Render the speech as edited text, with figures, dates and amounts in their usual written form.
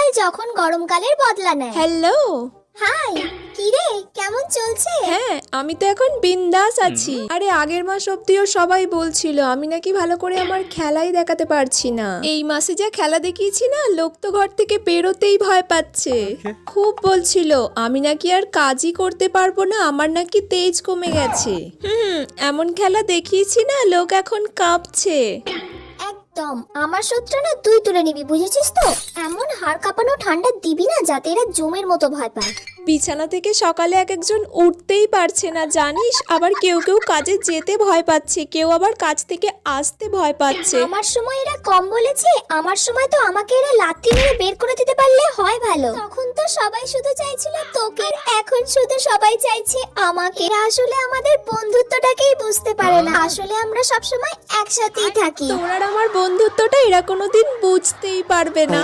শীতকাল যখন গরমকালের বদলা নেয়। হ্যালো। হাই, কিরে কেমন চলছে? হ্যাঁ, আমি তো এখন বিন্দাস আছি। আরে আগের মাস অব্দিও সবাই বলছিল আমি নাকি ভালো করে আমার খেলাই দেখাতে পারছি না। এই মাসে যা খেলা দেখিয়েছি না, লোক তো ঘর থেকে বেরোতেই ভয় পাচ্ছে। খুব বলছিল আমি নাকি আর কাজই করতে পারবো না, আমার নাকি তেজ কমে গেছে। এমন খেলা দেখিয়েছি না, লোক এখন কাঁপছে। একদম আমার সূত্র না তুই তুলে নিবি, বুঝেছিস তো? এমন হাড় কাঁপানো ঠান্ডা দিবি না যাতে এরা জমের মতো ভয় পায়। বিছানা থেকে সকালে এক একজন উঠতেই পারছে না জানিস, আবার কেউ কেউ কাজে যেতে ভয় পাচ্ছে, কেউ আবার কাজ থেকে আসতে ভয় পাচ্ছে। আমার সময় এরা কম বলেছে, আমার সময় তো আমাকে এরা লাথি মেরে বের করে দিতে পারলে হয় ভালো। তখন তো সবাই শুধু চাইছিল তোকে, এখন শুধু সবাই চাইছে আমাকে। এরা আসলে আমাদের বন্ধুত্বটাকেই বুঝতে পারে না, আসলে আমরা সবসময় একসাথেই থাকি। তোর আর আমার বন্ধুত্বটা এরা কোনোদিন বুঝতেই পারবে না।